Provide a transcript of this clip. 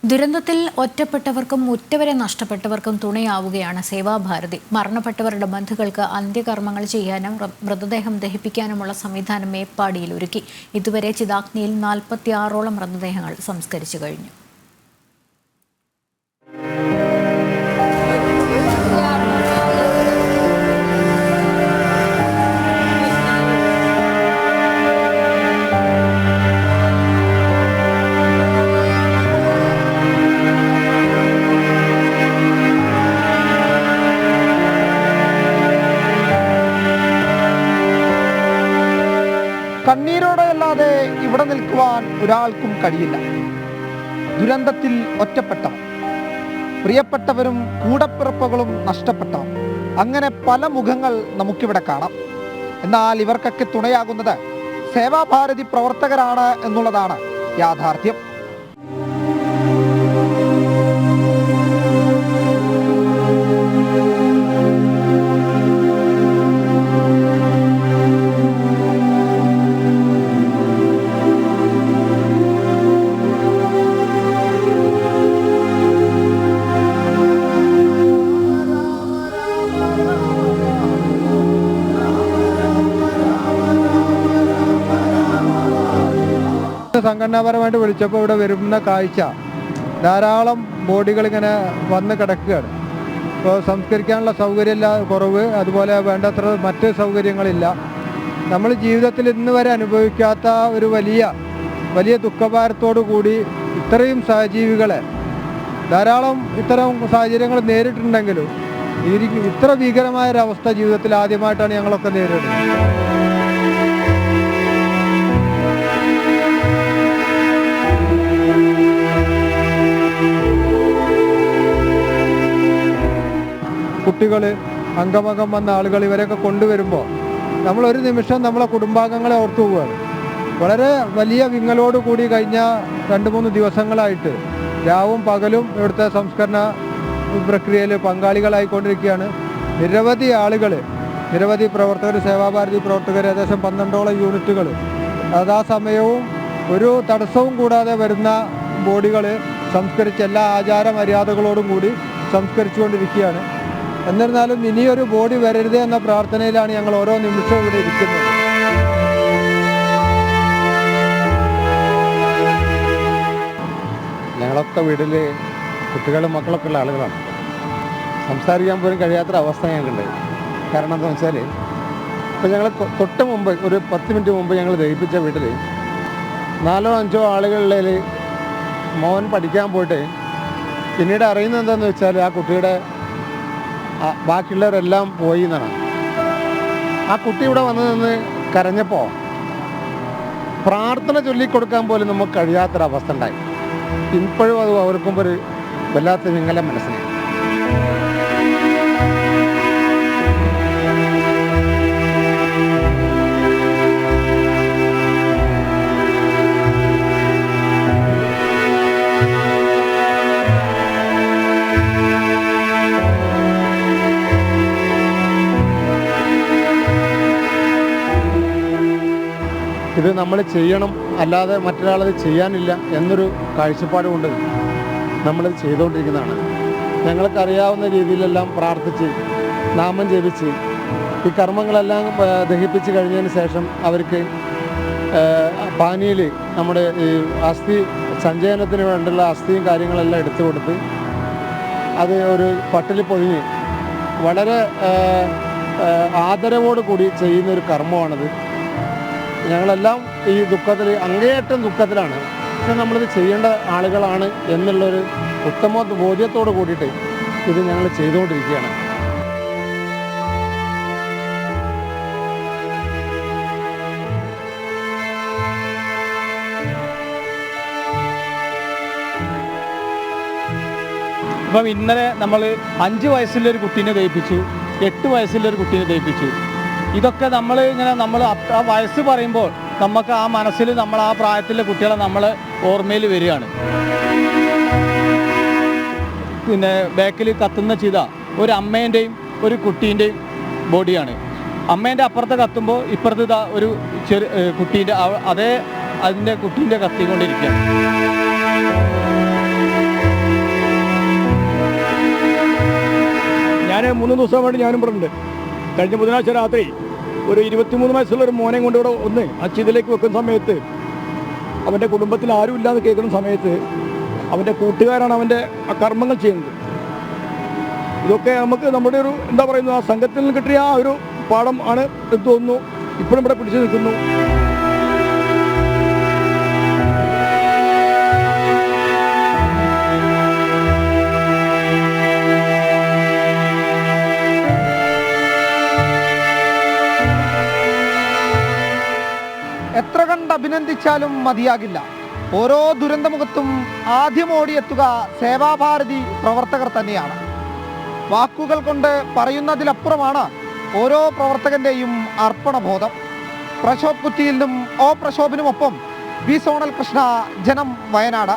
ദുരന്തത്തിൽ ഒറ്റപ്പെട്ടവർക്കും ഉറ്റവരെ നഷ്ടപ്പെട്ടവർക്കും തുണയാവുകയാണ് സേവാഭാരതി. മരണപ്പെട്ടവരുടെ ബന്ധുക്കൾക്ക് അന്ത്യകർമ്മങ്ങൾ ചെയ്യാനും മൃതദേഹം ദഹിപ്പിക്കാനുമുള്ള സംവിധാനം മേപ്പാടിയിൽ ഒരുക്കി. ഇതുവരെ ചിതാഗ്നിയിൽ 46ഓളം മൃതദേഹങ്ങൾ സംസ്കരിച്ചു കഴിഞ്ഞു. കണ്ണീരോടെയല്ലാതെ ഇവിടെ നിൽക്കുവാൻ ഒരാൾക്കും കഴിയില്ല. ദുരന്തത്തിൽ ഒറ്റപ്പെട്ടവർ, പ്രിയപ്പെട്ടവരും കൂടപ്പിറപ്പുകളും നഷ്ടപ്പെട്ടവർ, അങ്ങനെ പല മുഖങ്ങൾ നമുക്കിവിടെ കാണാം. എന്നാൽ ഇവർക്കൊക്കെ തുണയാകുന്നത് സേവാഭാരതി പ്രവർത്തകരാണ് എന്നുള്ളതാണ് യാഥാർത്ഥ്യം. സംഘടനാപരമായിട്ട് വിളിച്ചപ്പോൾ ഇവിടെ വരുന്ന കാഴ്ച ധാരാളം ബോഡികൾ ഇങ്ങനെ വന്ന് കിടക്കുകയാണ്. ഇപ്പോൾ സംസ്കരിക്കാനുള്ള സൗകര്യമില്ല, കുറവ്, അതുപോലെ വേണ്ടത്ര മറ്റ് സൗകര്യങ്ങളില്ല. നമ്മൾ ജീവിതത്തിൽ ഇന്ന് വരെ അനുഭവിക്കാത്ത ഒരു വലിയ ദുഃഖഭാരത്തോടു കൂടി ഇത്രയും സഹജീവികളെ ധാരാളം ഇത്തരം സാഹചര്യങ്ങൾ നേരിട്ടുണ്ടെങ്കിലും ഇത്ര ഭീകരമായൊരവസ്ഥ ജീവിതത്തിൽ ആദ്യമായിട്ടാണ് ഞങ്ങളൊക്കെ നേരിടുന്നത്. കുട്ടികൾ, അംഗമംഗം വന്ന ആളുകൾ, ഇവരെയൊക്കെ കൊണ്ടുവരുമ്പോൾ നമ്മളൊരു നിമിഷം നമ്മളെ കുടുംബാംഗങ്ങളെ ഓർത്തു പോവുകയാണ്. വളരെ വലിയ വിങ്ങലോടുകൂടി കഴിഞ്ഞ 2-3 ദിവസങ്ങളായിട്ട് രാവും പകലും ഇവിടുത്തെ സംസ്കരണ പ്രക്രിയയിൽ പങ്കാളികളായിക്കൊണ്ടിരിക്കുകയാണ്. നിരവധി ആളുകൾ, നിരവധി പ്രവർത്തകർ, സേവാഭാരതി പ്രവർത്തകർ, ഏകദേശം 12ഓളം യൂണിറ്റുകൾ യഥാസമയവും ഒരു തടസ്സവും കൂടാതെ വരുന്ന ബോഡികൾ സംസ്കരിച്ച് എല്ലാ ആചാര മര്യാദകളോടും കൂടി സംസ്കരിച്ചുകൊണ്ടിരിക്കുകയാണ്. എന്നിരുന്നാലും ഇനിയൊരു ബോഡി വരരുത് എന്ന പ്രാർത്ഥനയിലാണ് ഞങ്ങൾ ഓരോ നിമിഷവും ഇവിടെ ഇരിക്കുന്നത്. ഞങ്ങളൊക്കെ വീട്ടിൽ കുട്ടികളും മക്കളൊക്കെ ഉള്ള ആളുകളാണ്. സംസാരിക്കാൻ പോലും കഴിയാത്തൊരവസ്ഥ ഞങ്ങൾക്കുണ്ട്. കാരണം എന്താണെന്ന് വെച്ചാൽ ഇപ്പോൾ ഞങ്ങൾ തൊട്ട് മുമ്പ് ഒരു 10 മിനിറ്റ് മുമ്പ് ഞങ്ങൾ ദഹിപ്പിച്ച വീട്ടിൽ 4-5 ആളുകളിൽ മോൻ പഠിക്കാൻ പോയിട്ട് പിന്നീട് അറിയുന്നത് എന്താണെന്ന് വെച്ചാൽ ആ കുട്ടിയുടെ ബാക്കിയുള്ളവരെല്ലാം പോയി എന്നാണ്. ആ കുട്ടി ഇവിടെ വന്നു നിന്ന് കരഞ്ഞപ്പോൾ പ്രാർത്ഥന ചൊല്ലിക്കൊടുക്കാൻ പോലും നമുക്ക് കഴിയാത്തൊരവസ്ഥ ഉണ്ടായി. ഇപ്പോഴും അത് ഓർക്കുമ്പോൾ ഒരു വല്ലാത്ത വിങ്ങലം മനസ്സിലായി. ഇത് നമ്മൾ ചെയ്യണം, അല്ലാതെ മറ്റൊരാളത് ചെയ്യാനില്ല എന്നൊരു കാഴ്ചപ്പാട് കൊണ്ട് നമ്മളിത് ചെയ്തുകൊണ്ടിരിക്കുന്നതാണ്. ഞങ്ങൾക്കറിയാവുന്ന രീതിയിലെല്ലാം പ്രാർത്ഥിച്ച് നാമം ജപിച്ച് ഈ കർമ്മങ്ങളെല്ലാം ദഹിപ്പിച്ച് കഴിഞ്ഞതിന് ശേഷം അവർക്ക് പാനിയിൽ നമ്മുടെ ഈ അസ്ഥി സഞ്ചയനത്തിന് വേണ്ടിയുള്ള അസ്ഥിയും കാര്യങ്ങളെല്ലാം എടുത്തു കൊടുത്ത് അത് ഒരു പട്ടിൽ പൊതിഞ്ഞ് വളരെ ആദരവോട് കൂടി ചെയ്യുന്നൊരു കർമ്മമാണത്. ഞങ്ങളെല്ലാം ഈ ദുഃഖത്തിൽ, അങ്ങേയറ്റം ദുഃഖത്തിലാണ്. പക്ഷെ നമ്മളിത് ചെയ്യേണ്ട ആളുകളാണ് എന്നുള്ളൊരു ഉത്തമ ബോധ്യത്തോട് കൂടിയിട്ട് ഇത് ഞങ്ങൾ ചെയ്തുകൊണ്ടിരിക്കുകയാണ്. ഇപ്പം ഇന്നലെ നമ്മൾ 5 വയസ്സുള്ളൊരു കുട്ടീനെ ദഹിപ്പിച്ചു, 8 വയസ്സുള്ളൊരു കുട്ടീനെ ദഹിപ്പിച്ചു. ഇതൊക്കെ നമ്മൾ ആ വയസ്സ് പറയുമ്പോൾ നമുക്ക് ആ മനസ്സിൽ നമ്മൾ ആ പ്രായത്തിലെ കുട്ടികളെ നമ്മൾ ഓർമ്മയിൽ വരികയാണ്. പിന്നെ ബാക്കിൽ കത്തുന്ന ചിത ഒരു അമ്മേൻ്റെയും ഒരു കുട്ടീൻ്റെയും ബോഡിയാണ്. അമ്മേൻ്റെ അപ്പുറത്തെ കത്തുമ്പോൾ ഇപ്പുറത്ത് ഇതാ ഒരു കുട്ടീൻ്റെ അതിൻ്റെ കുട്ടീൻ്റെ കത്തിക്കൊണ്ടിരിക്കുകയാണ്. 3 ദിവസം വേണ്ടി ഞാനും ഇവിടെ ഉണ്ട്. കഴിഞ്ഞ ബുധനാഴ്ച രാത്രി ഒരു 23 വയസ്സുള്ള ഒരു മോനെ കൊണ്ട് ഇവിടെ ഒന്ന് അച്ഛതിലേക്ക് വെക്കുന്ന സമയത്ത് അവൻ്റെ കുടുംബത്തിൽ ആരും ഇല്ലാന്ന് കേൾക്കുന്ന സമയത്ത് അവൻ്റെ കൂട്ടുകാരാണ് അവൻ്റെ ആ കർമ്മങ്ങൾ ചെയ്യുന്നത്. ഇതൊക്കെ നമുക്ക് നമ്മുടെ ഒരു എന്താ പറയുന്നത് ആ സംഘത്തിൽ നിന്ന് കിട്ടിയ ആ ഒരു പാഠം ആണ് എന്ന് തോന്നുന്നു. ഇപ്പോഴും ഇവിടെ പിടിച്ചു നിൽക്കുന്നു. എത്ര കണ്ട് അഭിനന്ദിച്ചാലും മതിയാകില്ല. ഓരോ ദുരന്തമുഖത്തും ആദ്യം ഓടിയെത്തുക സേവാഭാരതി പ്രവർത്തകർ തന്നെയാണ്. വാക്കുകൾ കൊണ്ട് പറയുന്നതിലപ്പുറമാണ് ഓരോ പ്രവർത്തകന്റെയും അർപ്പണബോധം. പ്രശോഭ് കുറ്റിയിലും ഒ പ്രശോഭിനുമൊപ്പം വി സോണൽ കൃഷ്ണ, ജനം, വയനാട്.